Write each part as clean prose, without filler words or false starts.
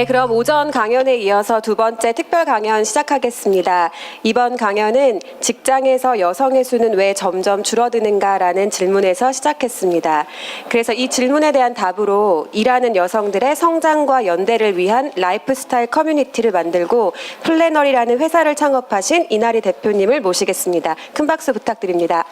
네, 그럼 오전 강연에 이어서 두 번째 특별 강연 시작하겠습니다. 이번 강연은 직장에서 여성의 수는 왜 점점 줄어드는가라는 질문에서 시작했습니다. 그래서 이 질문에 대한 답으로 일하는 여성들의 성장과 연대를 위한 라이프스타일 커뮤니티를 만들고 플래너리라는 회사를 창업하신 이나리 대표님을 모시겠습니다. 큰 박수 부탁드립니다.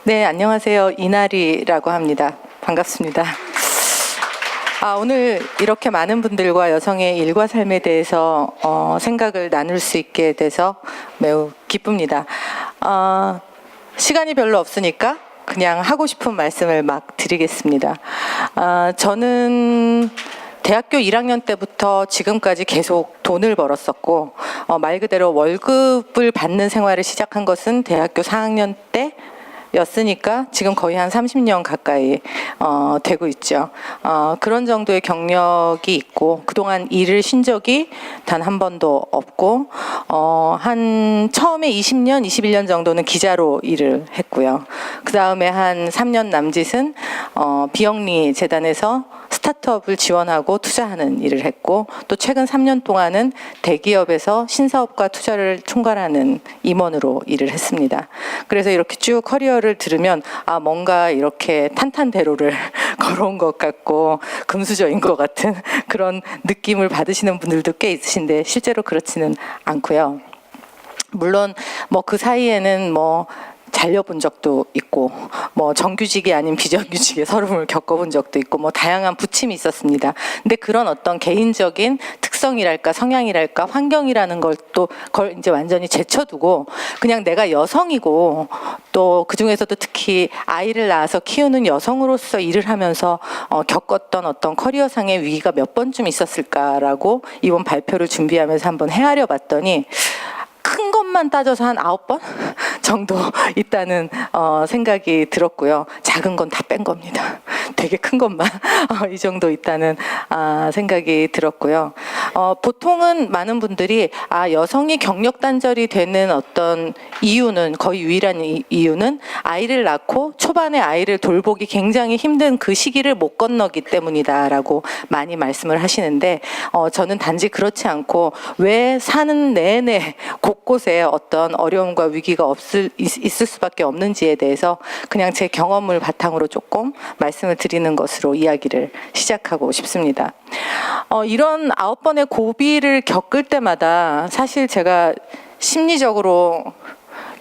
네, 안녕하세요. 이나리라고 합니다. 반갑습니다. 오늘 이렇게 많은 분들과 여성의 일과 삶에 대해서 생각을 나눌 수 있게 돼서 매우 기쁩니다. 시간이 별로 없으니까 그냥 하고 싶은 말씀을 막 드리겠습니다. 저는 대학교 1학년 때부터 지금까지 계속 돈을 벌었었고 말 그대로 월급을 받는 생활을 시작한 것은 대학교 4학년 때 였으니까 지금 거의 한 30년 가까이 되고 있죠. 그런 정도의 경력이 있고 그동안 일을 쉰 적이 단 한 번도 없고 한 처음에 20년, 21년 정도는 기자로 일을 했고요. 그 다음에 한 3년 남짓은 비영리 재단에서 스타트업을 지원하고 투자하는 일을 했고 또 최근 3년 동안은 대기업에서 신사업과 투자를 총괄하는 임원으로 일을 했습니다. 그래서 이렇게 쭉 커리어를 들으면 뭔가 이렇게 탄탄대로를 걸어온 것 같고 금수저인 것 같은 그런 느낌을 받으시는 분들도 꽤 있으신데 실제로 그렇지는 않고요. 물론 그 사이에는 잘려본 적도 있고 정규직이 아닌 비정규직의 서름을 겪어본 적도 있고 다양한 부침이 있었습니다. 근데 그런 어떤 개인적인 특성이랄까 성향이랄까 환경이라는 걸 이제 완전히 제쳐두고 그냥 내가 여성이고 또 그중에서도 특히 아이를 낳아서 키우는 여성으로서 일을 하면서 겪었던 어떤 커리어상의 위기가 몇 번쯤 있었을까라고 이번 발표를 준비하면서 한번 헤아려 봤더니 큰 것만 따져서 한 9번 정도 있다는 생각이 들었고요. 작은 건 다 뺀 겁니다. 되게 큰 것만 이 정도 있다는 생각이 들었고요. 보통은 많은 분들이 여성이 경력 단절이 되는 어떤 이유는 거의 유일한 이유는 아이를 낳고 초반에 아이를 돌보기 굉장히 힘든 그 시기를 못 건너기 때문이다라고 많이 말씀을 하시는데 저는 단지 그렇지 않고 왜 사는 내내 곳곳에 어떤 어려움과 위기가 있을 수밖에 없는지에 대해서 그냥 제 경험을 바탕으로 조금 말씀을 드리는 것으로 이야기를 시작하고 싶습니다. 이런 9번의 고비를 겪을 때마다 사실 제가 심리적으로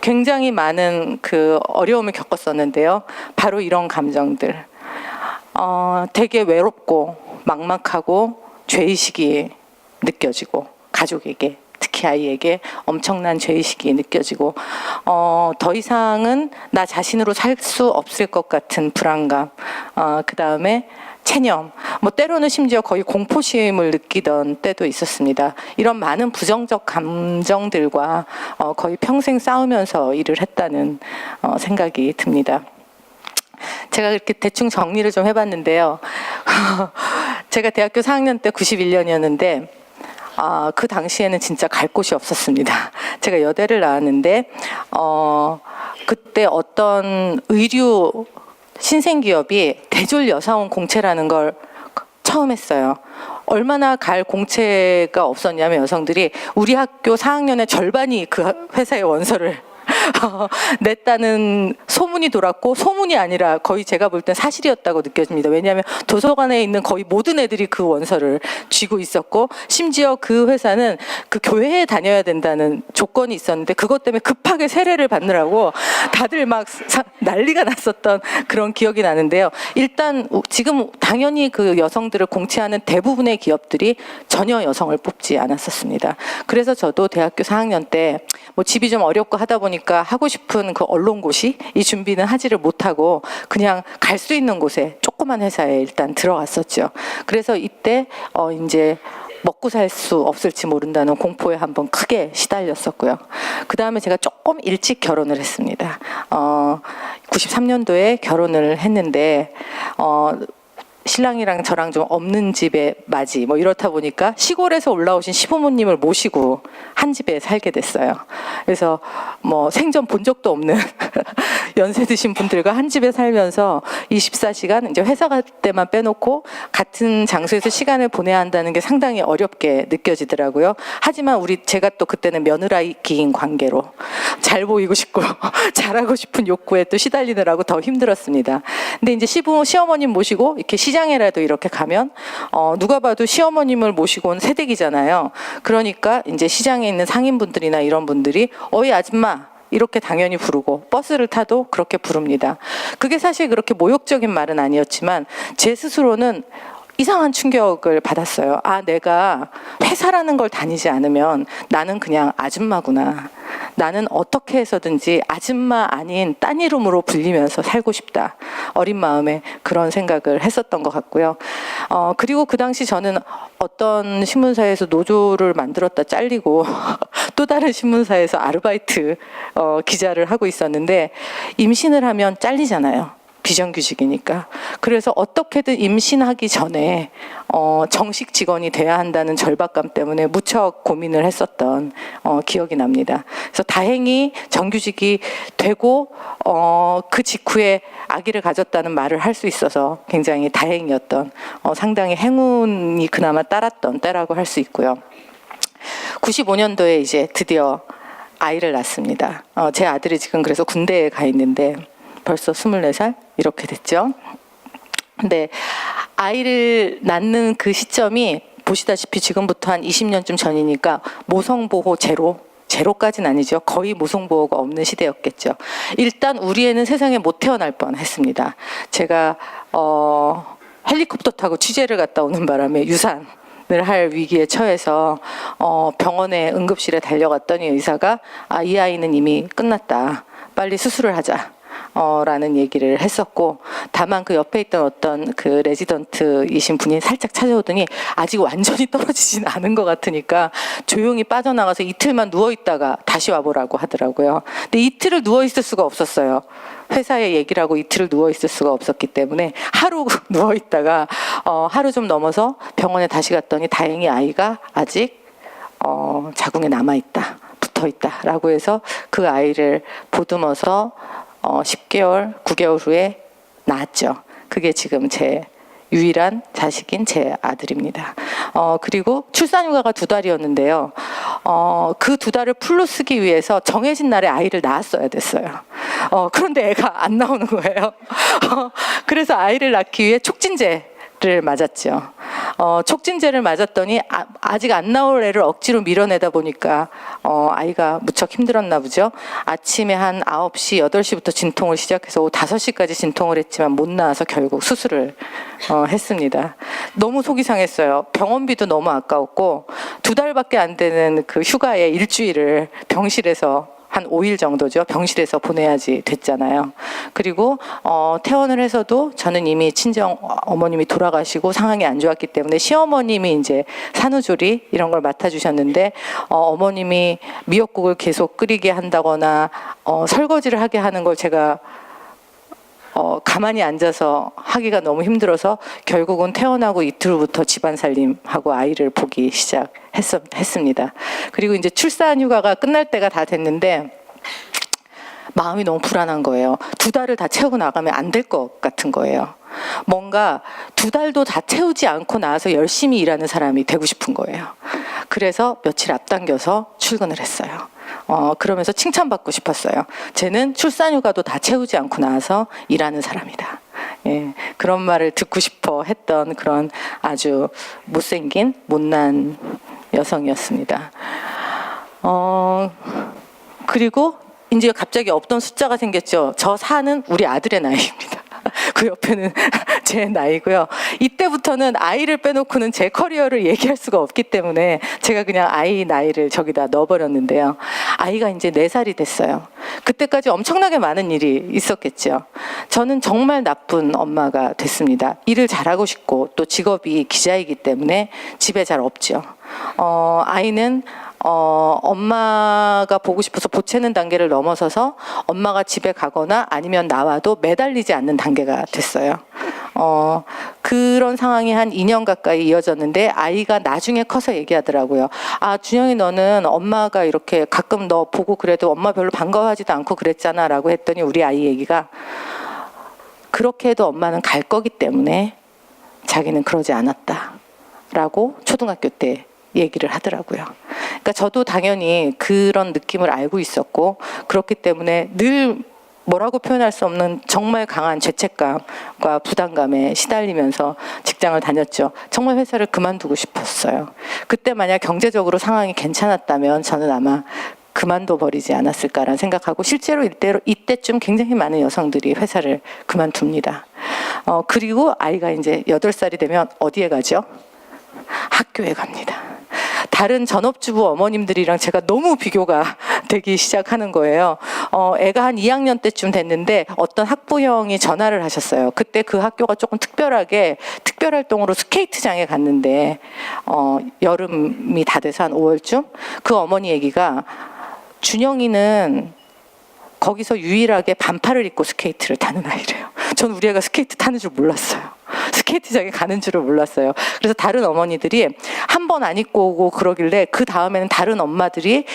굉장히 많은 그 어려움을 겪었었는데요. 바로 이런 감정들. 되게 외롭고 막막하고 죄의식이 느껴지고 가족에게 특히 아이에게 엄청난 죄의식이 느껴지고 더 이상은 나 자신으로 살 수 없을 것 같은 불안감, 그 다음에 체념, 때로는 심지어 거의 공포심을 느끼던 때도 있었습니다. 이런 많은 부정적 감정들과 거의 평생 싸우면서 일을 했다는 생각이 듭니다. 제가 이렇게 대충 정리를 좀 해봤는데요. 제가 대학교 4학년 때 91년이었는데 그 당시에는 진짜 갈 곳이 없었습니다. 제가 여대를 나왔는데 그때 어떤 의류 신생기업이 대졸 여사원 공채라는 걸 처음 했어요. 얼마나 갈 공채가 없었냐면 여성들이 우리 학교 4학년의 절반이 그 회사의 원서를 냈다는 소문이 돌았고 소문이 아니라 거의 제가 볼 땐 사실이었다고 느껴집니다. 왜냐하면 도서관에 있는 거의 모든 애들이 그 원서를 쥐고 있었고 심지어 그 회사는 그 교회에 다녀야 된다는 조건이 있었는데 그것 때문에 급하게 세례를 받느라고 다들 막 난리가 났었던 그런 기억이 나는데요. 일단 지금 당연히 그 여성들을 공채하는 대부분의 기업들이 전혀 여성을 뽑지 않았었습니다. 그래서 저도 대학교 4학년 때 집이 좀 어렵고 하다 보니까 하고 싶은 그 언론고시 이 준비는 하지를 못하고 그냥 갈 수 있는 곳에 조그만 회사에 일단 들어갔었죠. 그래서 이때 이제 먹고 살 수 없을지 모른다는 공포에 한번 크게 시달렸었고요. 그 다음에 제가 조금 일찍 결혼을 했습니다. 93년도에 결혼을 했는데 신랑이랑 저랑 좀 없는 집에 맞이 이렇다 보니까 시골에서 올라오신 시부모님을 모시고 한 집에 살게 됐어요. 그래서 생전 본 적도 없는 연세 드신 분들과 한 집에 살면서 24시간 이제 회사 갈 때만 빼놓고 같은 장소에서 시간을 보내야 한다는 게 상당히 어렵게 느껴지더라고요. 하지만 제가 또 그때는 며느라기인 관계로 잘 보이고 싶고 잘하고 싶은 욕구에 또 시달리느라고 더 힘들었습니다. 근데 이제 시어머님 모시고 이렇게 시장에라도 이렇게 가면 누가 봐도 시어머님을 모시고 온 새댁이잖아요. 그러니까 이제 시장에 있는 상인분들이나 이런 분들이 어이 아줌마 이렇게 당연히 부르고 버스를 타도 그렇게 부릅니다. 그게 사실 그렇게 모욕적인 말은 아니었지만 제 스스로는 이상한 충격을 받았어요. 아, 내가 회사라는 걸 다니지 않으면 나는 그냥 아줌마구나. 나는 어떻게 해서든지 아줌마 아닌 딴 이름으로 불리면서 살고 싶다. 어린 마음에 그런 생각을 했었던 것 같고요. 그리고 그 당시 저는 어떤 신문사에서 노조를 만들었다 잘리고 또 다른 신문사에서 아르바이트 기자를 하고 있었는데 임신을 하면 잘리잖아요. 비정규직이니까. 그래서 어떻게든 임신하기 전에 정식 직원이 돼야 한다는 절박감 때문에 무척 고민을 했었던 기억이 납니다. 그래서 다행히 정규직이 되고 그 직후에 아기를 가졌다는 말을 할 수 있어서 굉장히 다행이었던 상당히 행운이 그나마 따랐던 때라고 할 수 있고요. 95년도에 이제 드디어 아이를 낳습니다. 제 아들이 지금 그래서 군대에 가 있는데 벌써 24살 이렇게 됐죠. 근데 아이를 낳는 그 시점이 보시다시피 지금부터 한 20년쯤 전이니까 모성보호 제로까지는 아니죠. 거의 모성보호가 없는 시대였겠죠. 일단 우리 애는 세상에 못 태어날 뻔했습니다. 제가 헬리콥터 타고 취재를 갔다 오는 바람에 유산을 할 위기에 처해서 병원에 응급실에 달려갔더니 의사가 이 아이는 이미 끝났다. 빨리 수술을 하자. 라는 얘기를 했었고, 다만 그 옆에 있던 어떤 그 레지던트이신 분이 살짝 찾아오더니 아직 완전히 떨어지진 않은 것 같으니까 조용히 빠져나가서 이틀만 누워있다가 다시 와보라고 하더라고요. 근데 이틀을 누워있을 수가 없었어요. 회사에 얘기를 하고 이틀을 누워있을 수가 없었기 때문에 하루 누워있다가 하루 좀 넘어서 병원에 다시 갔더니 다행히 아이가 아직 자궁에 남아있다, 붙어있다라고 해서 그 아이를 보듬어서 10개월, 9개월 후에 낳았죠. 그게 지금 제 유일한 자식인 제 아들입니다. 그리고 출산휴가가 2달이었는데요. 그 2달을 풀로 쓰기 위해서 정해진 날에 아이를 낳았어야 됐어요. 그런데 애가 안 나오는 거예요. 그래서 아이를 낳기 위해 촉진제를 맞았죠. 촉진제를 맞았더니 아직 안 나올 애를 억지로 밀어내다 보니까 아이가 무척 힘들었나 보죠. 아침에 한 9시, 8시부터 진통을 시작해서 오후 5시까지 진통을 했지만 못 나와서 결국 수술을 했습니다. 너무 속이 상했어요. 병원비도 너무 아까웠고 2달밖에 안 되는 그 휴가에 일주일을 병실에서 한 5일 정도죠. 병실에서 보내야지 됐잖아요. 그리고 퇴원을 해서도 저는 이미 친정 어머님이 돌아가시고 상황이 안 좋았기 때문에 시어머님이 이제 산후조리 이런 걸 맡아주셨는데 어머님이 미역국을 계속 끓이게 한다거나 설거지를 하게 하는 걸 제가 가만히 앉아서 하기가 너무 힘들어서 결국은 퇴원하고 이틀 후부터 집안 살림하고 아이를 보기 시작했습니다. 그리고 이제 출산 휴가가 끝날 때가 다 됐는데 마음이 너무 불안한 거예요. 2달을 다 채우고 나가면 안 될 것 같은 거예요. 뭔가 2달도 다 채우지 않고 나와서 열심히 일하는 사람이 되고 싶은 거예요. 그래서 며칠 앞당겨서 출근을 했어요. 그러면서 칭찬받고 싶었어요. 쟤는 출산휴가도 다 채우지 않고 나와서 일하는 사람이다. 예, 그런 말을 듣고 싶어 했던 그런 아주 못생긴 못난 여성이었습니다. 그리고 이제 갑자기 없던 숫자가 생겼죠. 저 4는 우리 아들의 나이입니다. 그 옆에는 제 나이고요. 이때부터는 아이를 빼놓고는 제 커리어를 얘기할 수가 없기 때문에 제가 그냥 아이 나이를 저기다 넣어버렸는데요. 아이가 이제 4살이 됐어요. 그때까지 엄청나게 많은 일이 있었겠죠. 저는 정말 나쁜 엄마가 됐습니다. 일을 잘하고 싶고 또 직업이 기자이기 때문에 집에 잘 없죠. 아이는 엄마가 보고 싶어서 보채는 단계를 넘어서서 엄마가 집에 가거나 아니면 나와도 매달리지 않는 단계가 됐어요. 그런 상황이 한 2년 가까이 이어졌는데 아이가 나중에 커서 얘기하더라고요. 아, 준영이 너는 엄마가 이렇게 가끔 너 보고 그래도 엄마 별로 반가워하지도 않고 그랬잖아 라고 했더니 우리 아이 얘기가 그렇게 해도 엄마는 갈 거기 때문에 자기는 그러지 않았다 라고 초등학교 때 얘기를 하더라고요. 그러니까 저도 당연히 그런 느낌을 알고 있었고 그렇기 때문에 늘 뭐라고 표현할 수 없는 정말 강한 죄책감과 부담감에 시달리면서 직장을 다녔죠. 정말 회사를 그만두고 싶었어요. 그때 만약 경제적으로 상황이 괜찮았다면 저는 아마 그만둬 버리지 않았을까라는 생각하고 실제로 이때쯤 굉장히 많은 여성들이 회사를 그만둡니다. 그리고 아이가 이제 8살이 되면 어디에 가죠? 학교에 갑니다. 다른 전업주부 어머님들이랑 제가 너무 비교가 되기 시작하는 거예요. 애가 한 2학년 때쯤 됐는데 어떤 학부형이 전화를 하셨어요. 그때 그 학교가 조금 특별하게 특별활동으로 스케이트장에 갔는데 여름이 다 돼서 한 5월쯤 그 어머니 얘기가 준영이는 거기서 유일하게 반팔을 입고 스케이트를 타는 아이래요. 전 우리 애가 스케이트 타는 줄 몰랐어요. 스케이트장에 가는 줄을 몰랐어요. 그래서 다른 어머니들이 한 번 안 입고 오고 그러길래 그 다음에는 다른 엄마들이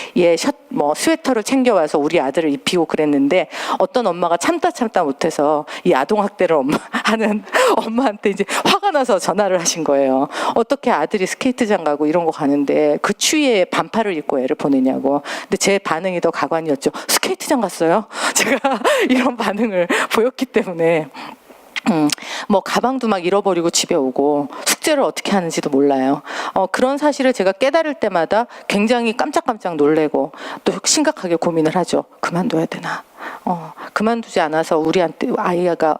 스웨터를 챙겨와서 우리 아들을 입히고 그랬는데 어떤 엄마가 참다 못해서 이 아동학대를 하는 엄마한테 이제 화가 나서 전화를 하신 거예요. 어떻게 아들이 스케이트장 가고 이런 거 가는데 그 추위에 반팔을 입고 애를 보내냐고. 근데 제 반응이 더 가관이었죠. 스케이트장 갔어요? 제가 이런 반응을 보였기 때문에 가방도 막 잃어버리고 집에 오고 숙제를 어떻게 하는지도 몰라요. 그런 사실을 제가 깨달을 때마다 굉장히 깜짝깜짝 놀래고 또 심각하게 고민을 하죠. 그만둬야 되나? 그만두지 않아서 우리한테 아이가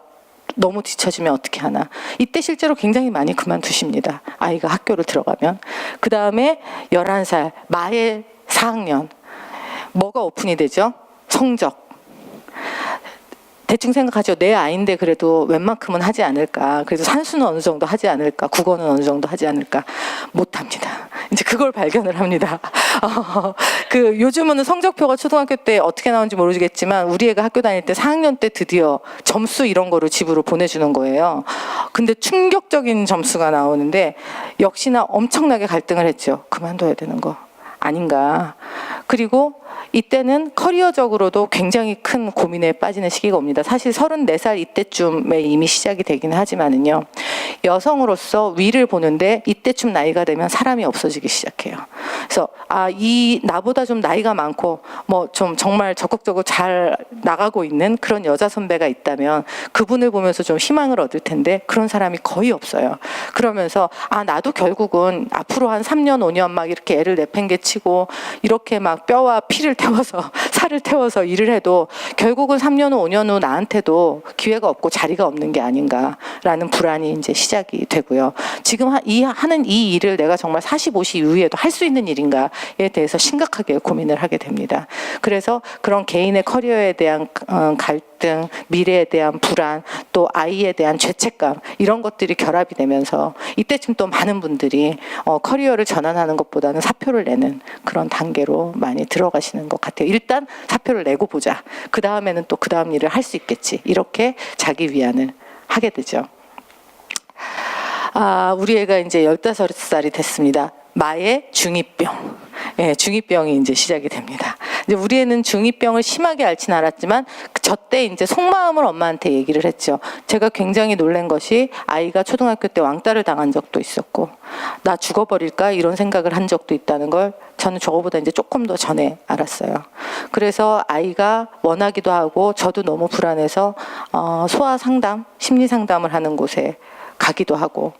너무 뒤처지면 어떻게 하나? 이때 실제로 굉장히 많이 그만두십니다. 아이가 학교를 들어가면. 그 다음에 11살, 마의 4학년. 뭐가 오픈이 되죠? 성적. 대충 생각하죠. 내 아이인데 그래도 웬만큼은 하지 않을까. 그래도 산수는 어느 정도 하지 않을까. 국어는 어느 정도 하지 않을까. 못합니다. 이제 그걸 발견을 합니다. 요즘은 성적표가 초등학교 때 어떻게 나오는지 모르겠지만 우리 애가 학교 다닐 때 4학년 때 드디어 점수 이런 거를 집으로 보내주는 거예요. 근데 충격적인 점수가 나오는데 역시나 엄청나게 갈등을 했죠. 그만둬야 되는 거 아닌가. 그리고 이때는 커리어적으로도 굉장히 큰 고민에 빠지는 시기가 옵니다. 사실 34살 이때쯤에 이미 시작이 되기는 하지만은요. 여성으로서 위를 보는데 이때쯤 나이가 되면 사람이 없어지기 시작해요. 그래서 나보다 좀 나이가 많고 좀 정말 적극적으로 잘 나가고 있는 그런 여자 선배가 있다면 그분을 보면서 좀 희망을 얻을 텐데 그런 사람이 거의 없어요. 그러면서 나도 결국은 앞으로 한 3년 5년 막 이렇게 애를 내팽개치고 이렇게 막 뼈와 피를 태워서 살을 태워서 일을 해도 결국은 3년 후 5년 후 나한테도 기회가 없고 자리가 없는 게 아닌가라는 불안이 이제 시작이 되고요. 지금 하는 이 일을 내가 정말 40, 50 이후에도 할 수 있는 일인가에 대해서 심각하게 고민을 하게 됩니다. 그래서 그런 개인의 커리어에 대한 갈등, 미래에 대한 불안, 또 아이에 대한 죄책감 이런 것들이 결합이 되면서 이때쯤 또 많은 분들이 커리어를 전환하는 것보다는 사표를 내는 그런 단계로 많이 들어가시는 것 같아요. 일단 사표를 내고 보자. 그 다음에는 또 그 다음 일을 할 수 있겠지. 이렇게 자기 위안을 하게 되죠. 우리 애가 이제 15살이 됐습니다. 마의 중2병. 예, 중2병이 이제 시작이 됩니다. 이제 우리 애는 중2병을 심하게 앓진 않았지만 저 때 이제 속마음을 엄마한테 얘기를 했죠. 제가 굉장히 놀란 것이 아이가 초등학교 때 왕따를 당한 적도 있었고 나 죽어버릴까 이런 생각을 한 적도 있다는 걸 저는 저거보다 이제 조금 더 전에 알았어요. 그래서 아이가 원하기도 하고 저도 너무 불안해서 소아 상담, 심리 상담을 하는 곳에 가기도 하고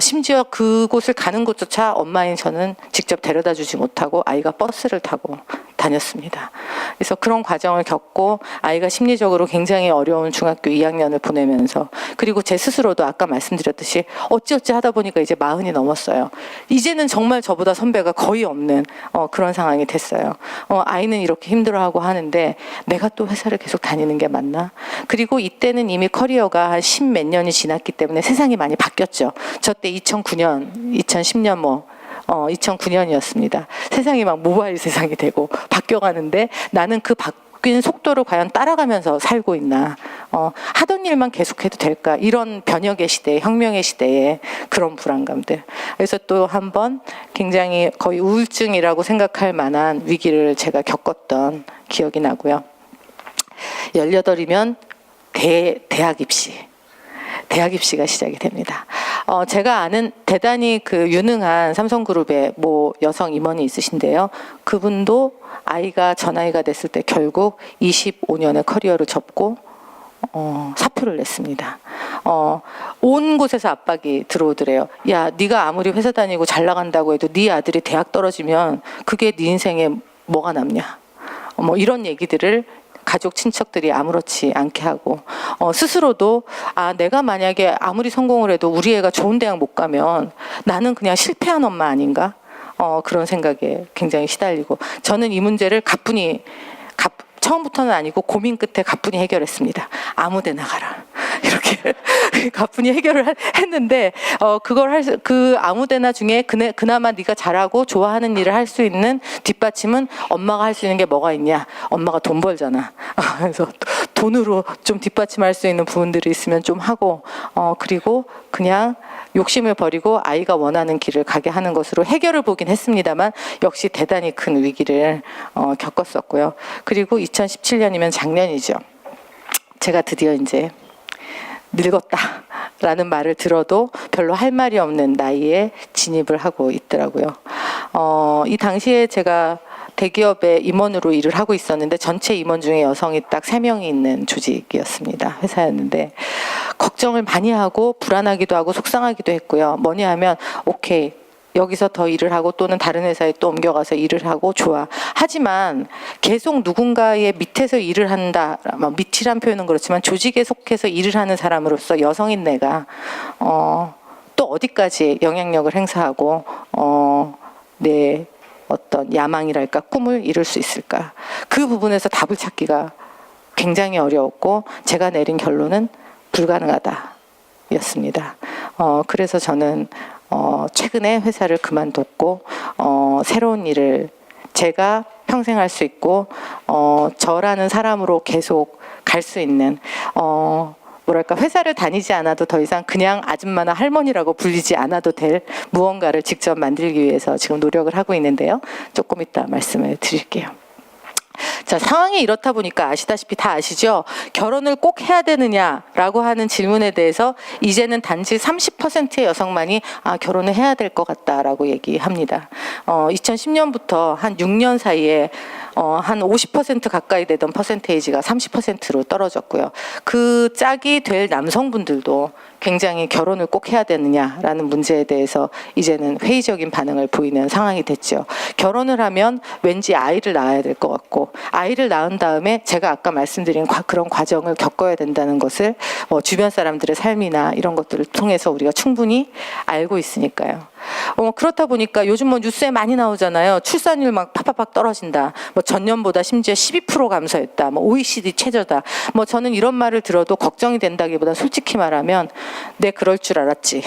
심지어 그곳을 가는 것조차 엄마인 저는 직접 데려다 주지 못하고 아이가 버스를 타고 다녔습니다. 그래서 그런 과정을 겪고 아이가 심리적으로 굉장히 어려운 중학교 2학년을 보내면서 그리고 제 스스로도 아까 말씀드렸듯이 어찌어찌 하다 보니까 이제 40이 넘었어요. 이제는 정말 저보다 선배가 거의 없는 그런 상황이 됐어요. 아이는 이렇게 힘들어하고 하는데 내가 또 회사를 계속 다니는 게 맞나? 그리고 이때는 이미 커리어가 한 10 몇 년이 지났기 때문에 세상이 많이 바뀌었죠. 저 때 2009년, 2010년 2009년이었습니다. 세상이 막 모바일 세상이 되고 바뀌어가는데 나는 그 바뀐 속도를 과연 따라가면서 살고 있나, 하던 일만 계속해도 될까, 이런 변혁의 시대, 혁명의 시대에 그런 불안감들. 그래서 또 한 번 굉장히 거의 우울증이라고 생각할 만한 위기를 제가 겪었던 기억이 나고요. 18이면 대학 입시가 시작이 됩니다. 제가 아는 대단히 그 유능한 삼성그룹의 모 여성 임원이 있으신데요. 그분도 전 나이가 됐을 때 결국 25년의 커리어를 접고 사표를 냈습니다. 온 곳에서 압박이 들어오더래요. 야, 네가 아무리 회사 다니고 잘 나간다고 해도 네 아들이 대학 떨어지면 그게 네 인생에 뭐가 남냐. 뭐 이런 얘기들을 가족 친척들이 아무렇지 않게 하고, 스스로도 내가 만약에 아무리 성공을 해도 우리 애가 좋은 대학 못 가면 나는 그냥 실패한 엄마 아닌가, 그런 생각에 굉장히 시달리고, 저는 이 문제를 가뿐히 처음부터는 아니고 고민 끝에 가뿐히 해결했습니다. 아무 데나 가라. 이렇게 가뿐히 해결을 했는데, 그 아무 데나 중에 그나마 네가 잘하고 좋아하는 일을 할 수 있는 뒷받침은 엄마가 할 수 있는 게 뭐가 있냐? 엄마가 돈 벌잖아. 그래서 돈으로 좀 뒷받침할 수 있는 부분들이 있으면 좀 하고, 그리고 그냥 욕심을 버리고 아이가 원하는 길을 가게 하는 것으로 해결을 보긴 했습니다만, 역시 대단히 큰 위기를 겪었었고요. 그리고 2017년이면 작년이죠. 제가 드디어 이제 늙었다라는 말을 들어도 별로 할 말이 없는 나이에 진입을 하고 있더라고요. 이 당시에 제가 대기업의 임원으로 일을 하고 있었는데, 전체 임원 중에 여성이 딱 3명이 있는 조직이었습니다. 회사였는데 걱정을 많이 하고 불안하기도 하고 속상하기도 했고요. 뭐냐 하면, 오케이, 여기서 더 일을 하고 또는 다른 회사에 또 옮겨가서 일을 하고 좋아. 하지만 계속 누군가의 밑에서 일을 한다. 밑이란 표현은 그렇지만 조직에 속해서 일을 하는 사람으로서 여성인 내가 또 어디까지 영향력을 행사하고 내 어떤 야망이랄까, 꿈을 이룰 수 있을까. 그 부분에서 답을 찾기가 굉장히 어려웠고, 제가 내린 결론은 불가능하다 였습니다. 그래서 저는 최근에 회사를 그만뒀고, 새로운 일을 제가 평생 할 수 있고, 저라는 사람으로 계속 갈 수 있는, 뭐랄까, 회사를 다니지 않아도 더 이상 그냥 아줌마나 할머니라고 불리지 않아도 될 무언가를 직접 만들기 위해서 지금 노력을 하고 있는데요. 조금 이따 말씀을 드릴게요. 자, 상황이 이렇다 보니까 아시다시피 다 아시죠? 결혼을 꼭 해야 되느냐라고 하는 질문에 대해서 이제는 단지 30%의 여성만이 결혼을 해야 될 것 같다라고 얘기합니다. 2010년부터 한 6년 사이에 한 50% 가까이 되던 퍼센테이지가 30%로 떨어졌고요. 그 짝이 될 남성분들도 굉장히 결혼을 꼭 해야 되느냐라는 문제에 대해서 이제는 회의적인 반응을 보이는 상황이 됐죠. 결혼을 하면 왠지 아이를 낳아야 될 것 같고, 아이를 낳은 다음에 제가 아까 말씀드린 그런 과정을 겪어야 된다는 것을 주변 사람들의 삶이나 이런 것들을 통해서 우리가 충분히 알고 있으니까요. 그렇다 보니까 요즘 뭐 뉴스에 많이 나오잖아요. 출산율 막 팍팍팍 떨어진다. 뭐 전년보다 심지어 12% 감소했다. 뭐 OECD 최저다. 뭐 저는 이런 말을 들어도 걱정이 된다기보다 솔직히 말하면 그럴 줄 알았지.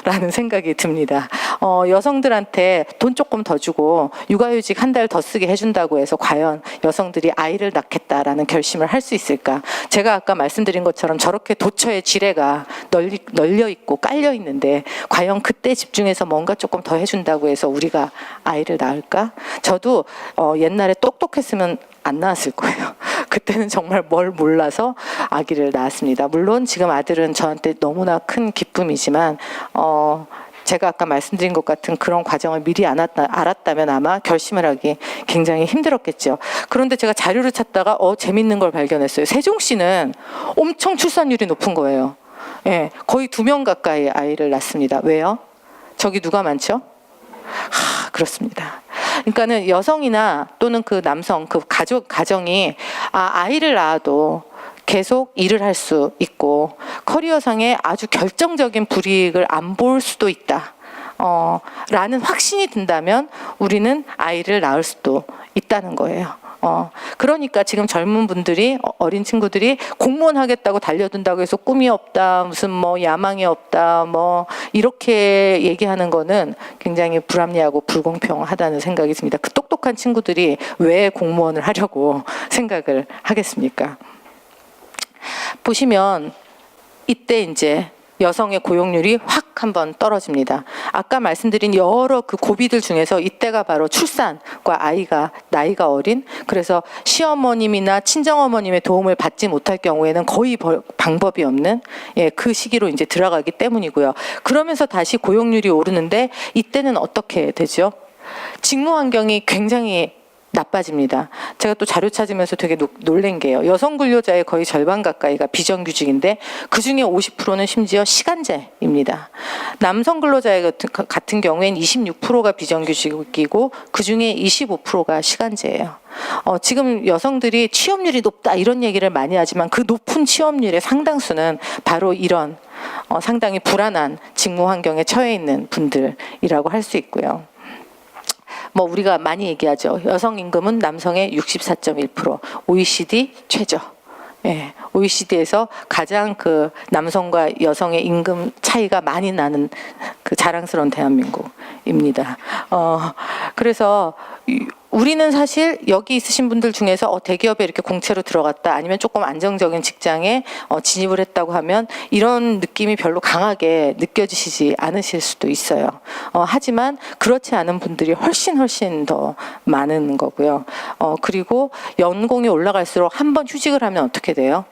라는 생각이 듭니다. 여성들한테 돈 조금 더 주고 육아휴직 한 달 더 쓰게 해준다고 해서 과연 여성들이 아이를 낳겠다라는 결심을 할 수 있을까? 제가 아까 말씀드린 것처럼 저렇게 도처에 지뢰가 널려 있고 깔려 있는데 과연 그때 집중해서 뭔가 조금 더 해준다고 해서 우리가 아이를 낳을까? 저도 옛날에 똑똑했으면 안 낳았을 거예요. 그때는 정말 뭘 몰라서 아기를 낳았습니다. 물론 지금 아들은 저한테 너무나 큰 기쁨이지만 제가 아까 말씀드린 것 같은 그런 과정을 미리 알았다면 아마 결심을 하기 굉장히 힘들었겠죠. 그런데 제가 자료를 찾다가 재밌는 걸 발견했어요. 세종시는 엄청 출산율이 높은 거예요. 예, 거의 2명 가까이 아이를 낳습니다. 왜요? 저기 누가 많죠? 그렇습니다. 그러니까는 여성이나 또는 그 남성, 그 가정이 아이를 낳아도 계속 일을 할 수 있고 커리어상에 아주 결정적인 불이익을 안 볼 수도 있다. 라는 확신이 든다면 우리는 아이를 낳을 수도 있다는 거예요. 그러니까 지금 젊은 분들이, 어린 친구들이 공무원 하겠다고 달려든다고 해서 꿈이 없다, 무슨 뭐 야망이 없다, 뭐 이렇게 얘기하는 거는 굉장히 불합리하고 불공평하다는 생각이 듭니다. 그 똑똑한 친구들이 왜 공무원을 하려고 생각을 하겠습니까? 보시면 이때 이제 여성의 고용률이 확 한번 떨어집니다. 아까 말씀드린 여러 그 고비들 중에서 이때가 바로 출산과 나이가 어린, 그래서 시어머님이나 친정어머님의 도움을 받지 못할 경우에는 거의 방법이 없는 그 시기로 이제 들어가기 때문이고요. 그러면서 다시 고용률이 오르는데 이때는 어떻게 되죠? 직무 환경이 굉장히 나빠집니다. 제가 또 자료 찾으면서 되게 놀란 게요. 여성 근로자의 거의 절반 가까이가 비정규직인데 그중에 50%는 심지어 시간제입니다. 남성 근로자의 같은 경우엔 26%가 비정규직이고 그중에 25%가 시간제예요. 지금 여성들이 취업률이 높다 이런 얘기를 많이 하지만 그 높은 취업률의 상당수는 바로 이런 상당히 불안한 직무 환경에 처해 있는 분들이라고 할 수 있고요. 뭐 우리가 많이 얘기하죠. 여성 임금은 남성의 64.1%, OECD 최저. OECD에서 가장 그 남성과 여성의 임금 차이가 많이 나는 그 자랑스러운 대한민국입니다. 그래서 우리는 사실 여기 있으신 분들 중에서 대기업에 이렇게 공채로 들어갔다, 아니면 조금 안정적인 직장에 진입을 했다고 하면 이런 느낌이 별로 강하게 느껴지시지 않으실 수도 있어요. 하지만 그렇지 않은 분들이 훨씬 더 많은 거고요. 그리고 연봉이 올라갈수록 한 번 휴직을 하면 어떻게 돼요?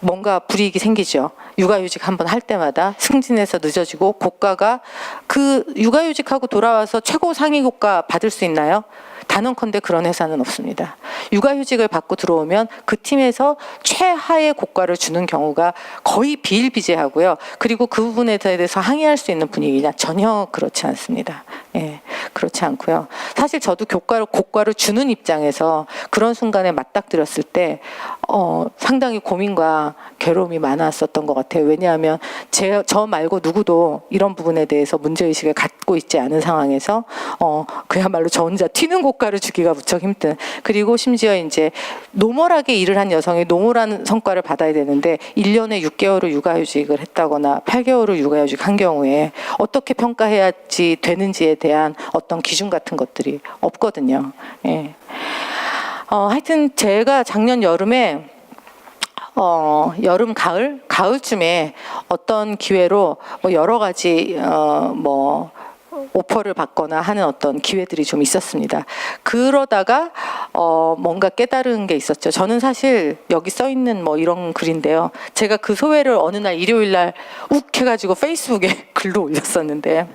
뭔가 불이익이 생기죠. 육아휴직 한번 할 때마다 승진해서 늦어지고, 고가가 그 육아휴직하고 돌아와서 최고 상위 고가 받을 수 있나요? 단언컨대 그런 회사는 없습니다. 육아휴직을 받고 들어오면 그 팀에서 최하의 고가를 주는 경우가 거의 비일비재하고요. 그리고 그 부분에 대해서 항의할 수 있는 분위기냐? 전혀 그렇지 않습니다. 그렇지 않고요. 사실 저도 고가를 주는 입장에서 그런 순간에 맞닥뜨렸을 때 상당히 고민과 괴로움이 많았었던 것 같아요. 왜냐하면 저 말고 누구도 이런 부분에 대해서 문제의식을 갖고 있지 않은 상황에서 그야말로 저 혼자 튀는 고가를 주기가 무척 힘든, 그리고 심지어 이제 노멀하게 일을 한 여성이 노멀한 성과를 받아야 되는데 1년에 6개월을 육아휴직을 했다거나 8개월을 육아휴직한 경우에 어떻게 평가해야지 되는지에 대한 어떤 기준 같은 것들이 없거든요. 하여튼 제가 작년 여름에 여름 가을쯤에 어떤 기회로 뭐 여러 가지 오퍼를 받거나 하는 어떤 기회들이 좀 있었습니다. 그러다가 뭔가 깨달은 게 있었죠. 저는 사실 여기 써 있는 뭐 이런 글인데요. 제가 그 소회를 어느 날 일요일 날 욱 해가지고 페이스북에 글로 올렸었는데,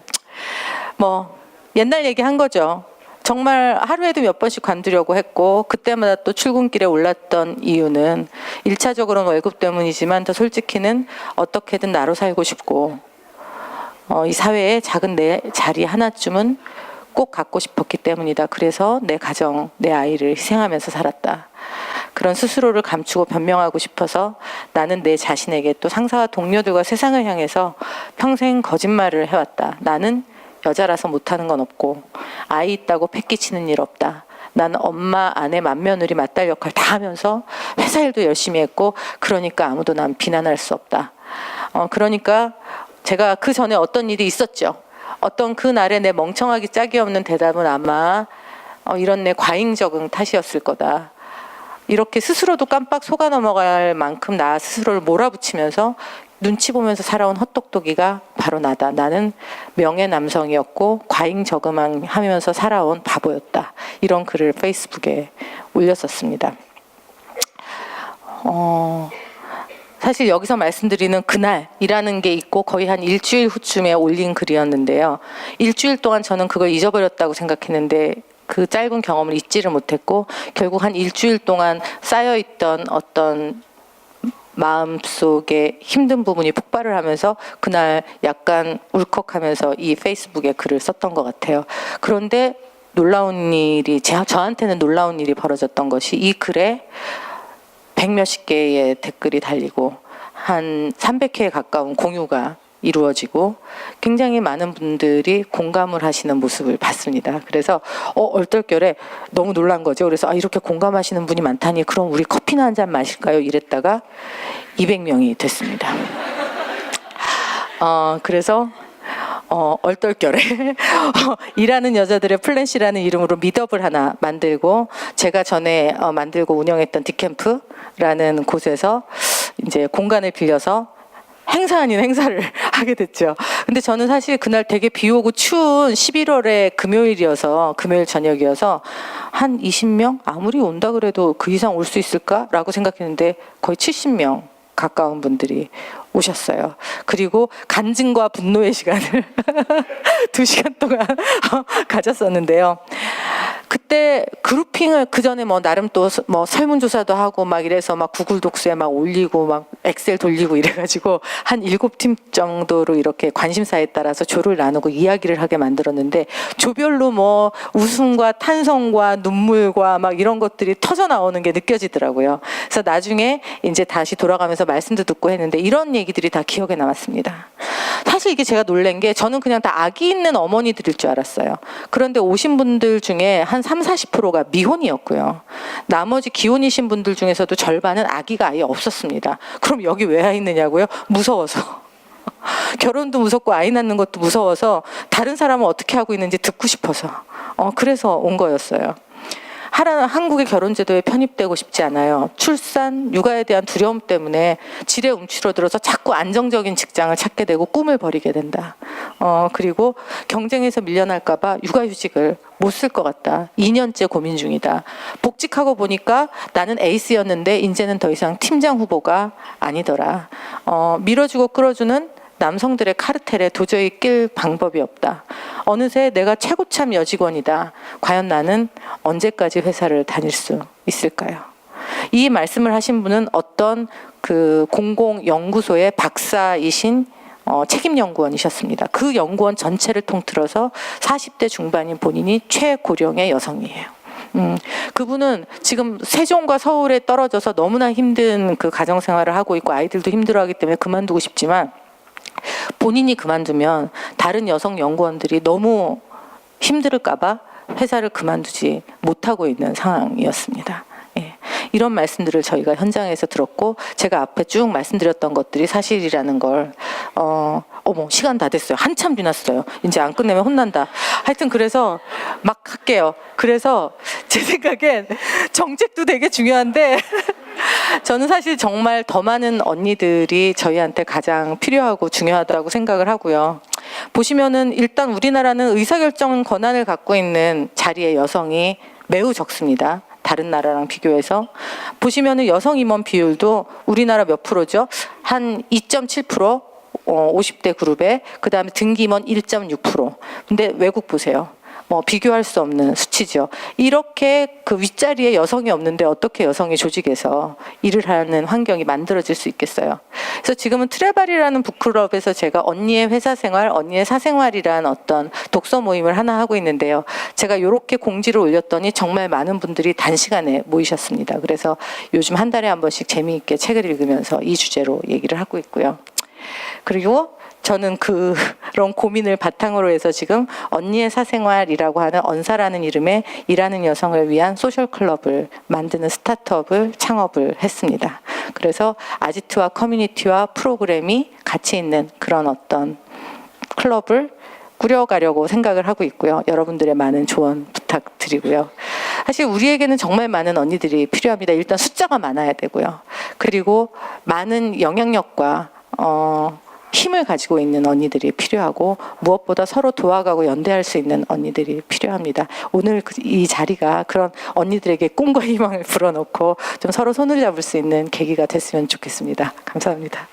뭐 옛날 얘기 한 거죠. 정말 하루에도 몇 번씩 관두려고 했고, 그때마다 또 출근길에 올랐던 이유는 1차적으로는 월급 때문이지만 더 솔직히는 어떻게든 나로 살고 싶고, 이 사회에 작은 내 자리 하나쯤은 꼭 갖고 싶었기 때문이다. 그래서 내 가정, 내 아이를 희생하면서 살았다. 그런 스스로를 감추고 변명하고 싶어서 나는 내 자신에게, 또 상사와 동료들과 세상을 향해서 평생 거짓말을 해왔다. 나는 여자라서 못하는 건 없고, 아이 있다고 패기치는 일 없다. 나는 엄마, 아내, 맏며느리, 맏딸 역할 다 하면서 회사 일도 열심히 했고, 그러니까 아무도 난 비난할 수 없다. 그러니까 제가 그 전에 어떤 일이 있었죠. 어떤 그 날에 내 멍청하기 짝이 없는 대답은 아마 이런 내 과잉 적응 탓이었을 거다. 이렇게 스스로도 깜빡 속아 넘어갈 만큼 나 스스로를 몰아붙이면서 눈치 보면서 살아온 헛똑똑이가 바로 나다. 나는 명예 남성이었고 과잉 저금하면서 살아온 바보였다. 이런 글을 페이스북에 올렸었습니다. 사실 여기서 말씀드리는 그날이라는 게 있고 거의 한 일주일 후쯤에 올린 글이었는데요. 일주일 동안 저는 그걸 잊어버렸다고 생각했는데 그 짧은 경험을 잊지를 못했고, 결국 한 일주일 동안 쌓여있던 어떤 마음속에 힘든 부분이 폭발을 하면서 그날 약간 울컥하면서 이 페이스북에 글을 썼던 것 같아요. 그런데 놀라운 일이, 저한테는 놀라운 일이 벌어졌던 것이, 이 글에 100몇십 개의 댓글이 달리고 한 300회에 가까운 공유가 이루어지고 굉장히 많은 분들이 공감을 하시는 모습을 봤습니다. 그래서 얼떨결에 너무 놀란 거죠. 그래서 이렇게 공감하시는 분이 많다니 그럼 우리 커피나 한 잔 마실까요? 이랬다가 200명이 됐습니다. 그래서 얼떨결에 일하는 여자들의 플랜시라는 이름으로 미더블 하나 만들고 제가 전에 만들고 운영했던 디캠프라는 곳에서 이제 공간을 빌려서 행사 아닌 행사를 하게 됐죠. 근데 저는 사실 그날 되게 비 오고 추운 11월에 금요일 저녁이어서 한 20명? 아무리 온다 그래도 그 이상 올 수 있을까라고 생각했는데 거의 70명 가까운 분들이 오셨어요. 그리고 간증과 분노의 시간을 2시간 동안 가졌었는데요. 그때 그룹핑을 그 전에 나름 또 설문조사도 하고 막 이래서 막 구글 독스에 막 올리고 막 엑셀 돌리고 이래가지고 한 7팀 정도로 이렇게 관심사에 따라서 조를 나누고 이야기를 하게 만들었는데 조별로 웃음과 탄성과 눈물과 막 이런 것들이 터져 나오는 게 느껴지더라고요. 그래서 나중에 이제 다시 돌아가면서 말씀도 듣고 했는데 이런 얘기들이 다 기억에 남았습니다. 사실 이게 제가 놀란 게 저는 그냥 다 아기 있는 어머니들일 줄 알았어요. 그런데 오신 분들 중에 한 30-40%가 미혼이었고요. 나머지 기혼이신 분들 중에서도 절반은 아기가 아예 없었습니다. 그럼 여기 왜 와 있느냐고요? 무서워서. 결혼도 무섭고 아이 낳는 것도 무서워서 다른 사람은 어떻게 하고 있는지 듣고 싶어서 그래서 온 거였어요. 한국의 결혼제도에 편입되고 싶지 않아요. 출산, 육아에 대한 두려움 때문에 질에 움츠러들어서 자꾸 안정적인 직장을 찾게 되고 꿈을 버리게 된다. 그리고 경쟁에서 밀려날까 봐 육아휴직을 못 쓸 것 같다. 2년째 고민 중이다. 복직하고 보니까 나는 에이스였는데 이제는 더 이상 팀장 후보가 아니더라. 밀어주고 끌어주는 남성들의 카르텔에 도저히 낄 방법이 없다. 어느새 내가 최고참 여직원이다. 과연 나는 언제까지 회사를 다닐 수 있을까요? 이 말씀을 하신 분은 어떤 그 공공연구소의 박사이신 책임연구원이셨습니다. 그 연구원 전체를 통틀어서 40대 중반인 본인이 최고령의 여성이에요. 그분은 지금 세종과 서울에 떨어져서 너무나 힘든 그 가정생활을 하고 있고 아이들도 힘들어하기 때문에 그만두고 싶지만 본인이 그만두면 다른 여성 연구원들이 너무 힘들을까봐 회사를 그만두지 못하고 있는 상황이었습니다. 예. 이런 말씀들을 저희가 현장에서 들었고 제가 앞에 쭉 말씀드렸던 것들이 사실이라는 걸 시간 다 됐어요. 한참 지났어요. 이제 안 끝내면 혼난다. 하여튼 그래서 막 할게요. 그래서 제 생각엔 정책도 되게 중요한데 저는 사실 정말 더 많은 언니들이 저희한테 가장 필요하고 중요하다고 생각을 하고요. 보시면은 일단 우리나라는 의사결정 권한을 갖고 있는 자리의 여성이 매우 적습니다. 다른 나라랑 비교해서 보시면은 여성 임원 비율도 우리나라 몇 프로죠? 한 2.7%, 50대 그룹에 그다음에 등기 임원 1.6%. 근데 외국 보세요. 비교할 수 없는 수치죠. 이렇게 그 윗자리에 여성이 없는데 어떻게 여성이 조직에서 일을 하는 환경이 만들어질 수 있겠어요. 그래서 지금은 트레발이라는 북클럽에서 제가 언니의 회사 생활, 언니의 사생활이란 어떤 독서 모임을 하나 하고 있는데요. 제가 이렇게 공지를 올렸더니 정말 많은 분들이 단시간에 모이셨습니다. 그래서 요즘 한 달에 한 번씩 재미있게 책을 읽으면서 이 주제로 얘기를 하고 있고요. 그리고 저는 그런 고민을 바탕으로 해서 지금 언니의 사생활이라고 하는 언사라는 이름의 일하는 여성을 위한 소셜 클럽을 만드는 스타트업을 창업을 했습니다. 그래서 아지트와 커뮤니티와 프로그램이 같이 있는 그런 어떤 클럽을 꾸려가려고 생각을 하고 있고요. 여러분들의 많은 조언 부탁드리고요. 사실 우리에게는 정말 많은 언니들이 필요합니다. 일단 숫자가 많아야 되고요. 그리고 많은 영향력과 힘을 가지고 있는 언니들이 필요하고 무엇보다 서로 도와가고 연대할 수 있는 언니들이 필요합니다. 오늘 이 자리가 그런 언니들에게 꿈과 희망을 불어넣고 좀 서로 손을 잡을 수 있는 계기가 됐으면 좋겠습니다. 감사합니다.